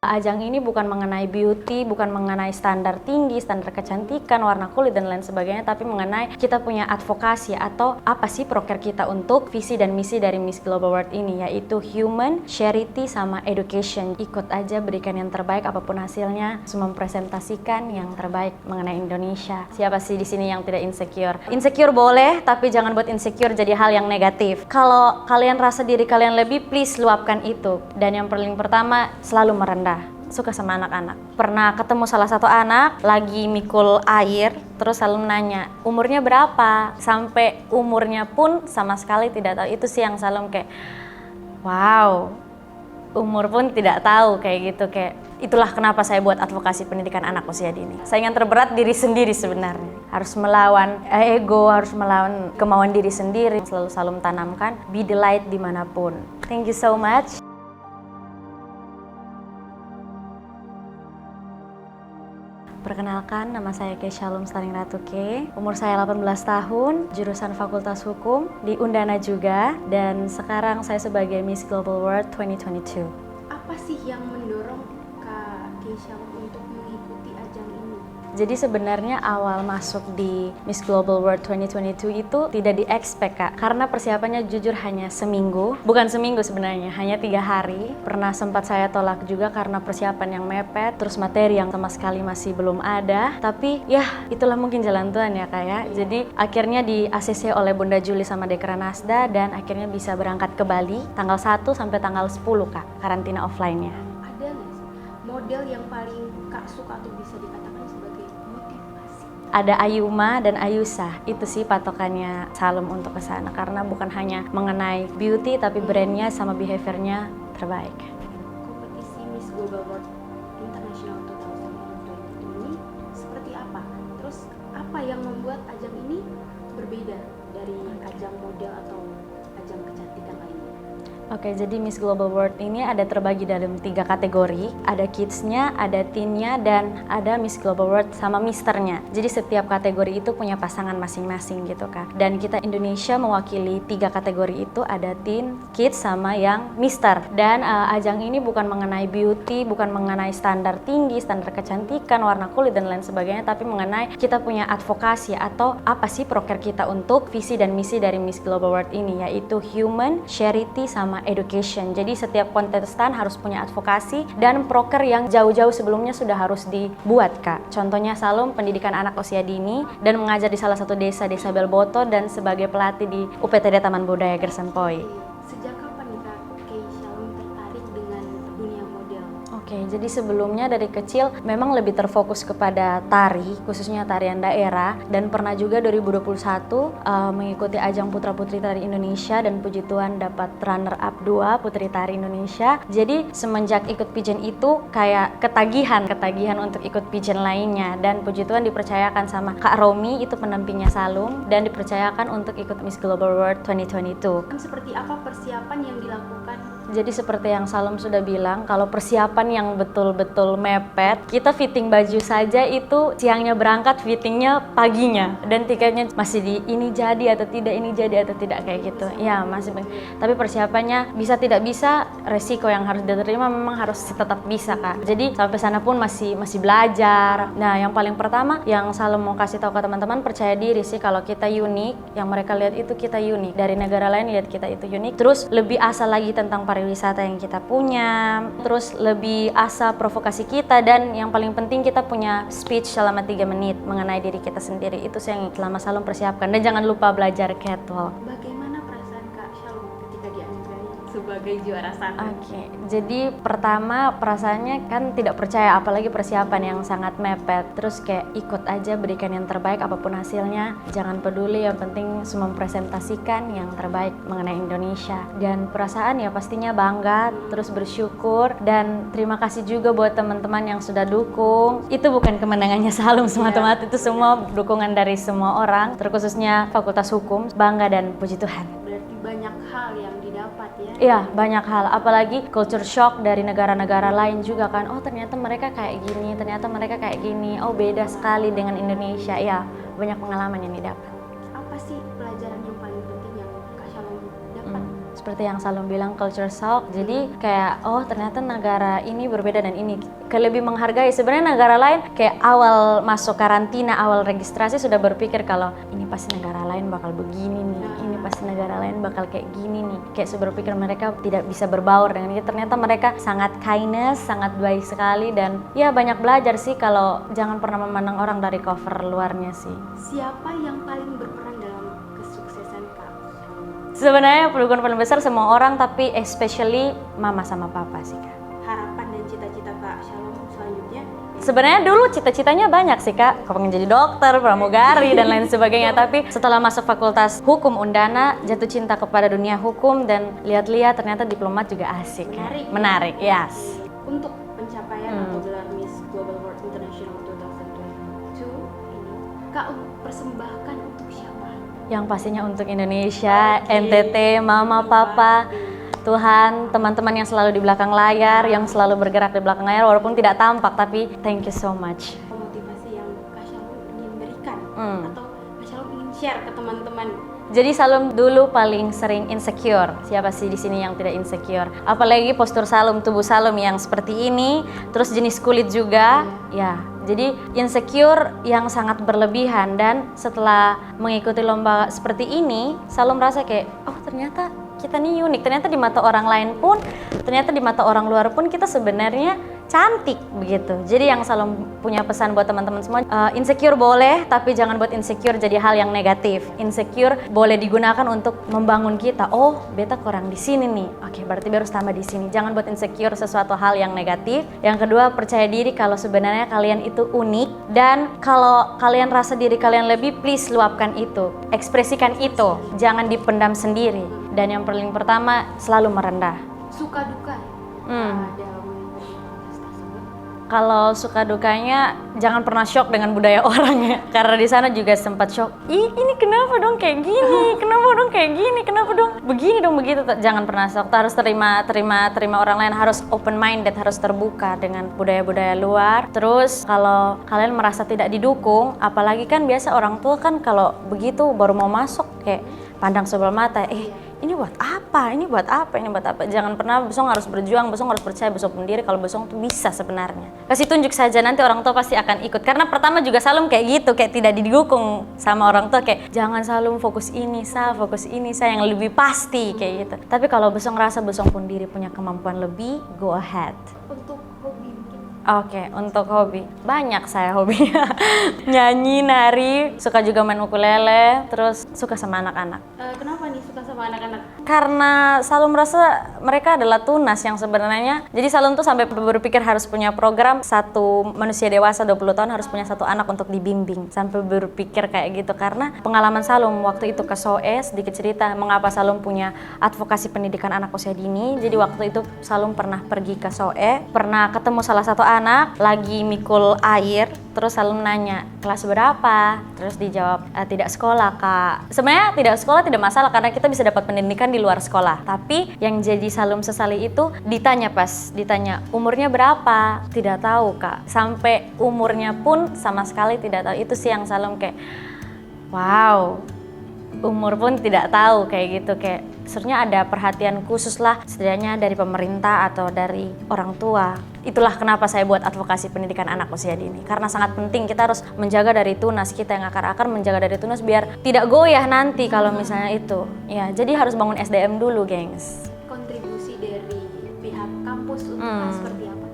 Ajang ini bukan mengenai beauty, bukan mengenai standar tinggi, standar kecantikan, warna kulit dan lain sebagainya, tapi mengenai kita punya advokasi atau apa sih proker kita untuk visi dan misi dari Miss Global World ini, yaitu human, charity, sama education. Ikut aja, berikan yang terbaik apapun hasilnya, mempresentasikan yang terbaik mengenai Indonesia. Siapa sih di sini yang tidak insecure? Insecure boleh, tapi jangan buat insecure jadi hal yang negatif. Kalau kalian rasa diri kalian lebih, please luapkan itu. Dan yang paling pertama, selalu merendah. Suka sama anak-anak. Pernah ketemu salah satu anak lagi mikul air, terus selalu nanya umurnya berapa, sampai umurnya pun sama sekali tidak tahu. Itu sih yang selalu kayak wow, umur pun tidak tahu kayak gitu. Kayak itulah kenapa saya buat advokasi pendidikan anak usia dini. Saingan terberat diri sendiri sebenarnya. Harus melawan ego, harus melawan kemauan diri sendiri. Selalu tanamkan be the light dimanapun. Thank you so much. Perkenalkan, nama saya Keisha Lumstaning Ratu K. Umur saya 18 tahun, jurusan Fakultas Hukum di Undana juga, dan sekarang saya sebagai Miss Global World 2022. Apa sih yang mendorong Kak Keisha untuk mengikuti ajang ini? Jadi sebenarnya awal masuk di Miss Global World 2022 itu tidak di-expect, Kak. Karena persiapannya jujur hanya seminggu. Bukan seminggu sebenarnya, hanya 3 hari. Pernah sempat saya tolak juga karena persiapan yang mepet, terus materi yang sama sekali masih belum ada. Tapi ya itulah mungkin jalan Tuhan ya, Kak ya. Jadi akhirnya di ACC oleh Bunda Juli sama Dekra Nasda, dan akhirnya bisa berangkat ke Bali tanggal 1 sampai tanggal 10, Kak, karantina offline-nya. Ada nggak sih model yang paling Kak suka atau bisa dikatakan sebagai motivasi? Ada Ayuma dan Ayusa, itu sih patokannya Salum untuk kesana, karena bukan hanya mengenai beauty tapi brandnya sama behaviornya terbaik. Kompetisi Miss Global World International 2022 ini seperti apa? Terus apa yang membuat ajang ini berbeda dari ajang model atau ajang kecantikan lainnya? Oke, jadi Miss Global World ini ada terbagi dalam 3 kategori. Ada kids-nya, ada teen-nya, dan ada Miss Global World sama misternya. Jadi setiap kategori itu punya pasangan masing-masing gitu, Kak. Dan kita Indonesia mewakili 3 kategori itu, ada teen, kids, sama yang mister. Dan ajang ini bukan mengenai beauty, bukan mengenai standar tinggi, standar kecantikan, warna kulit dan lain sebagainya, tapi mengenai kita punya advokasi atau apa sih proker kita untuk visi dan misi dari Miss Global World ini, yaitu human, charity, sama education. Jadi setiap kontestan harus punya advokasi dan proker yang jauh-jauh sebelumnya sudah harus dibuat, Kak. Contohnya Salum pendidikan anak usia dini dan mengajar di salah satu desa Belboto, dan sebagai pelatih di UPTD Taman Budaya Gersenpoi. Sejak kapan nih Kak Keisha tertarik dengan dunia model? Oke, jadi sebelumnya dari kecil memang lebih terfokus kepada tari, khususnya tarian daerah, dan pernah juga 2021 mengikuti ajang Putra Putri Tari Indonesia, dan puji Tuhan dapat runner up 2 Putri Tari Indonesia. Jadi semenjak ikut pageant itu kayak ketagihan untuk ikut pageant lainnya, dan puji Tuhan dipercayakan sama Kak Romi, itu pendampingnya Salum, dan dipercayakan untuk ikut Miss Global World 2022. Seperti apa persiapan yang dilakukan? Jadi seperti yang Salum sudah bilang, kalau persiapan yang betul-betul mepet, kita fitting baju saja itu siangnya berangkat, fittingnya paginya, dan tiketnya masih di ini jadi atau tidak, ini jadi atau tidak kayak gitu. Ya masih, tapi persiapannya bisa tidak bisa, resiko yang harus diterima memang harus tetap bisa, Kak. Jadi sampai sana pun masih belajar. Nah, yang paling pertama yang Salum mau kasih tahu ke teman-teman, percaya diri sih kalau kita unik, yang mereka lihat itu kita unik, dari negara lain lihat kita itu unik, terus lebih asal lagi tentang pariwisata yang kita punya, terus lebih asa provokasi kita, dan yang paling penting kita punya speech selama 3 menit mengenai diri kita sendiri. Itu sih yang selama Salum persiapkan, dan jangan lupa belajar catwalk. Bagaimana perasaan Kak Shalom ketika dianugerahi sebagai juara 1? Oke, jadi pertama perasaannya kan tidak percaya, apalagi persiapan yang sangat mepet. Terus kayak ikut aja, berikan yang terbaik apapun hasilnya, jangan peduli, yang penting mempresentasikan yang terbaik mengenai Indonesia. Dan perasaan ya pastinya bangga, terus bersyukur, dan terima kasih juga buat teman-teman yang sudah dukung. Itu bukan kemenangannya Salum semata-mata, itu semua dukungan dari semua orang, terkhususnya Fakultas Hukum. Bangga dan puji Tuhan. Berarti banyak hal yang didapat ya? Iya, banyak hal, apalagi culture shock dari negara-negara lain juga kan. Oh ternyata mereka kayak gini, ternyata mereka kayak gini, oh beda sekali dengan Indonesia. Ya, banyak pengalaman yang didapat. Apa sih pelajaran yang paling penting yang Kak Shalom dapat? seperti yang Salom bilang, culture shock. Jadi kayak oh ternyata negara ini berbeda dan ini lebih menghargai. Sebenarnya negara lain kayak awal masuk karantina, awal registrasi sudah berpikir kalau ini pasti negara lain bakal begini nih, ini pasti negara lain bakal kayak gini nih. Kayak sudah berpikir mereka tidak bisa berbaur dengan kita. Ternyata mereka sangat kindness, sangat baik sekali, dan ya banyak belajar sih kalau jangan pernah memandang orang dari cover luarnya sih. Siapa yang paling berperan dalam kesuksesan Kak? Sebenarnya pendukung paling besar semua orang, tapi especially mama sama papa sih Kak. Harapan dan cita-cita Kak Shalom selanjutnya? Sebenarnya dulu cita-citanya banyak sih Kak, pengen jadi dokter, pramugari dan lain sebagainya. Tapi setelah masuk fakultas hukum Undana, jatuh cinta kepada dunia hukum dan lihat-lihat ternyata diplomat juga asik. Menarik, yes. Untuk pencapaian atau gelar Miss Global World International 2022 ini, Kak persembahkan untuk siapa? Yang pastinya untuk Indonesia, NTT, mama, papa, Tuhan, teman-teman yang selalu di belakang layar, yang selalu bergerak di belakang layar walaupun tidak tampak, tapi thank you so much. Motivasi yang Kak Shalom ingin berikan atau Kak Shalom ingin share ke teman-teman? Jadi Salom dulu paling sering insecure. Siapa sih di sini yang tidak insecure? Apalagi postur Salom, tubuh Salom yang seperti ini, terus jenis kulit juga, ya. Jadi insecure yang sangat berlebihan, dan setelah mengikuti lomba seperti ini, Salom rasa kayak, oh ternyata kita nih unik. Ternyata di mata orang lain pun, ternyata di mata orang luar pun kita sebenarnya cantik begitu. Jadi yang Salom punya pesan buat teman-teman semua, insecure boleh, tapi jangan buat insecure jadi hal yang negatif. Insecure boleh digunakan untuk membangun kita. Oh, beta kurang di sini nih. Oke, berarti harus tambah di sini. Jangan buat insecure sesuatu hal yang negatif. Yang kedua, percaya diri kalau sebenarnya kalian itu unik, dan kalau kalian rasa diri kalian lebih, please luapkan itu, ekspresikan itu. Jangan dipendam sendiri. Dan yang paling pertama, selalu merendah. Suka duka dalam kontestasi tersebut? Kalau suka dukanya jangan pernah shock dengan budaya orang ya, karena di sana juga sempat shock. Ih, ini kenapa dong kayak gini? Kenapa dong kayak gini? Kenapa dong begini dong begitu? Jangan pernah shock. Harus terima orang lain, harus open minded, harus terbuka dengan budaya-budaya luar. Terus kalau kalian merasa tidak didukung, apalagi kan biasa orang tua kan kalau begitu baru mau masuk kayak pandang sebelah mata, ini buat apa? Ini buat apa? Ini buat apa? Jangan pernah, besok harus berjuang, besok harus percaya, besok sendiri kalau besok tuh bisa sebenarnya. Kasih tunjuk saja, nanti orang tua pasti akan ikut. Karena pertama juga Salom kayak gitu, kayak tidak didukung sama orang tua, kayak jangan Salom fokus ini sa yang lebih pasti kayak gitu. Tapi kalau besok ngerasa besok pun diri punya kemampuan lebih, go ahead. Untuk hobi mungkin? Oke, untuk hobi, banyak saya hobinya. Nyanyi, nari, suka juga main ukulele, terus suka sama anak-anak. Kenapa nih suka sama anak-anak? Karena Salom merasa mereka adalah tunas yang sebenarnya. Jadi Salom tuh sampai berpikir harus punya program satu manusia dewasa 20 tahun harus punya satu anak untuk dibimbing. Sampai berpikir kayak gitu karena pengalaman Salom waktu itu ke SOE, sedikit cerita mengapa Salom punya advokasi pendidikan anak usia dini. Jadi waktu itu Salom pernah pergi ke SOE, pernah ketemu salah satu anak lagi mikul air, terus Salom nanya kelas berapa, terus dijawab tidak sekolah Kak. Sebenarnya tidak sekolah tidak masalah karena kita bisa dapat pendidikan di luar sekolah. Tapi yang jadi Salom sesali itu ditanya umurnya berapa, tidak tahu Kak. Sampai umurnya pun sama sekali tidak tahu. Itu sih yang Salom kayak wow, umur pun tidak tahu kayak gitu, kayak sebenarnya ada perhatian khusus lah setidaknya dari pemerintah atau dari orang tua. Itulah kenapa saya buat advokasi pendidikan anak usia dini, karena sangat penting kita harus menjaga dari tunas kita yang akar-akar, menjaga dari tunas biar tidak goyah nanti kalau misalnya itu ya. Jadi harus bangun SDM dulu gengs. Kontribusi dari pihak kampus untuk seperti apa?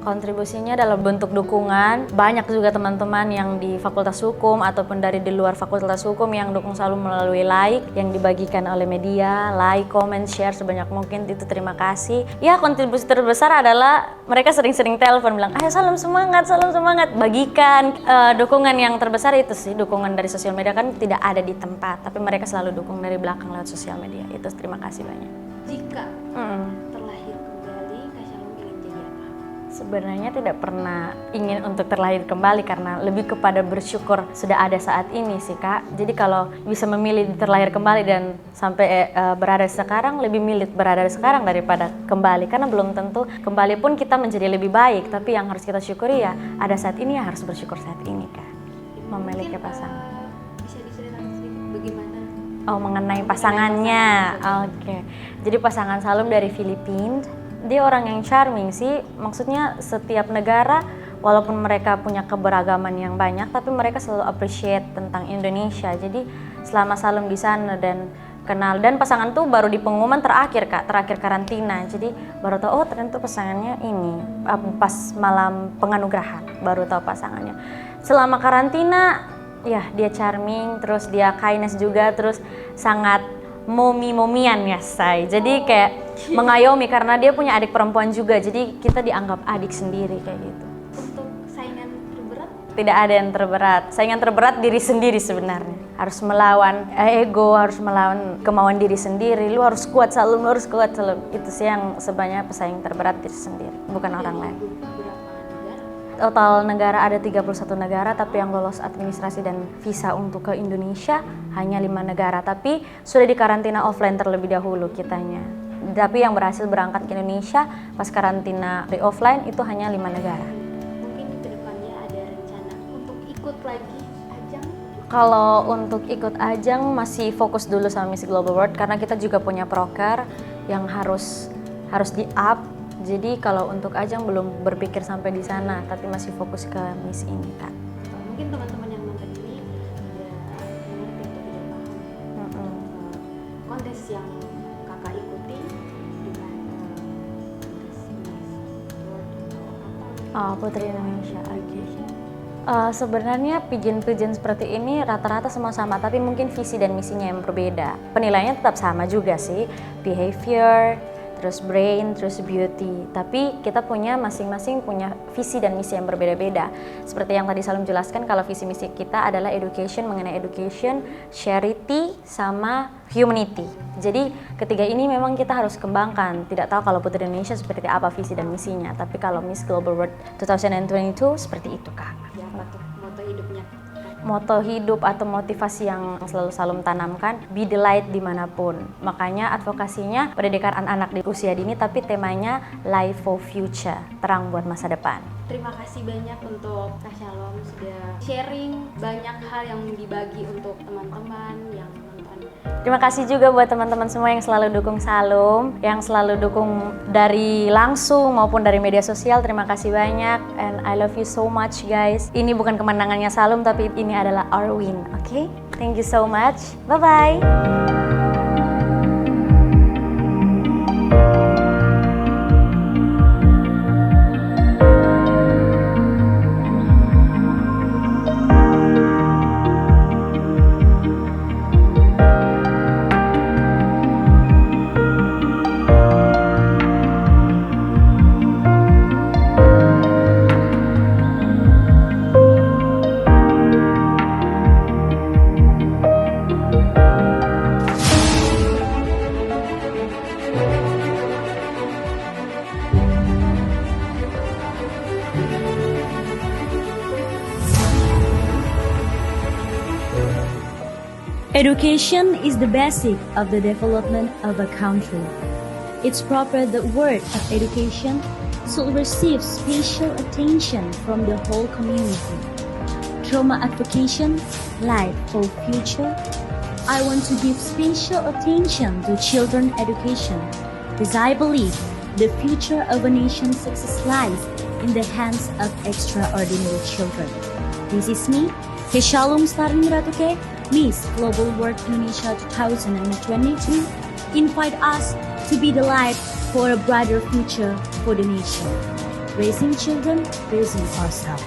Kontribusinya dalam bentuk dukungan. Banyak juga teman-teman yang di Fakultas Hukum ataupun dari di luar Fakultas Hukum yang dukung selalu melalui like yang dibagikan oleh media, like, comment, share sebanyak mungkin. Itu terima kasih. Ya, kontribusi terbesar adalah mereka sering-sering telepon bilang, "Ayo Salom semangat, bagikan." Dukungan yang terbesar itu sih, dukungan dari sosial media kan tidak ada di tempat, tapi mereka selalu dukung dari belakang lewat sosial media. Itu terima kasih banyak. Jika terlahir kembali, Kak Shalom ingin jadi apa? Sebenarnya tidak pernah ingin untuk terlahir kembali karena lebih kepada bersyukur sudah ada saat ini sih Kak. Jadi kalau bisa memilih terlahir kembali dan sampai berada sekarang, lebih milih berada sekarang daripada kembali. Karena belum tentu kembali pun kita menjadi lebih baik. Tapi yang harus kita syukuri ya ada saat ini ya harus bersyukur saat ini Kak. Memiliki pasangan. Bisa diceritakan sedikit bagaimana Oh, mengenai pasangannya. Oke. Jadi pasangan Salum dari Filipina. Dia orang yang charming sih. Maksudnya setiap negara walaupun mereka punya keberagaman yang banyak, tapi mereka selalu appreciate tentang Indonesia. Jadi selama Salum di sana dan kenal, dan pasangan tuh baru di pengumuman terakhir Kak, terakhir karantina. Jadi baru tahu oh ternyata pasangannya ini pas malam penganugerahan baru tahu pasangannya. Selama karantina ya dia charming, terus dia kindness juga, terus sangat momi-momian ya say. Jadi kayak mengayomi karena dia punya adik perempuan juga. Jadi kita dianggap adik sendiri kayak gitu. Untuk saingan terberat? Tidak ada yang terberat. Saingan terberat diri sendiri sebenarnya. Harus melawan ego, harus melawan kemauan diri sendiri. Lu harus kuat Salum, lu harus kuat Salum. Itu sih yang sebenarnya pesaing terberat diri sendiri, bukan orang lain. Total negara ada 31 negara, tapi yang lolos administrasi dan visa untuk ke Indonesia hanya 5 negara. Tapi sudah dikarantina offline terlebih dahulu kitanya. Tapi yang berhasil berangkat ke Indonesia pas karantina di offline itu hanya 5 negara. Mungkin ke depannya ada rencana untuk ikut lagi ajang? Kalau untuk ikut ajang masih fokus dulu sama Miss Global World karena kita juga punya proker yang harus di-up. Jadi kalau untuk ajang belum berpikir sampai di sana, tapi masih fokus ke Miss ini Kak. Mungkin teman-teman yang nonton ini udah mengerti atau tidak paham kontes yang kakak ikuti dengan Miss World atau apa? Putri Indonesia. Sebenarnya pigeon seperti ini rata-rata semua sama, tapi mungkin visi dan misinya yang berbeda. Penilaiannya tetap sama juga sih, behavior, terus brain, terus beauty. Tapi kita punya masing-masing punya visi dan misi yang berbeda-beda. Seperti yang tadi Salum jelaskan, kalau visi misi kita adalah education, mengenai education, charity, sama humanity. Jadi ketiga ini memang kita harus kembangkan. Tidak tahu kalau Putri Indonesia seperti apa visi dan misinya, tapi kalau Miss Global World 2022 seperti itu Kak. Ya, apa tuh moto hidupnya? Moto hidup atau motivasi yang selalu Salum tanamkan, be the light dimanapun. Makanya advokasinya pendidikan anak-anak di usia dini, tapi temanya life for future, terang buat masa depan. Terima kasih banyak untuk Kak Shalom sudah sharing banyak hal yang dibagi untuk teman-teman yang nonton. Terima kasih juga buat teman-teman semua yang selalu dukung Salum, yang selalu dukung dari langsung maupun dari media sosial. Terima kasih banyak, and I love you so much guys. Ini bukan kemenangannya Salum, tapi ini adalah our win, okay? Thank you so much, bye-bye. Education is the basic of the development of a country. It's proper that word of education should receive special attention from the whole community. Trauma advocation, life for future. I want to give special attention to children education, because I believe the future of a nation's success lies in the hands of extraordinary children. This is me, Shalom Starling Ratuke, Miss Global World Indonesia 2022, invite us to be the light for a brighter future for the nation. Raising children, raising ourselves.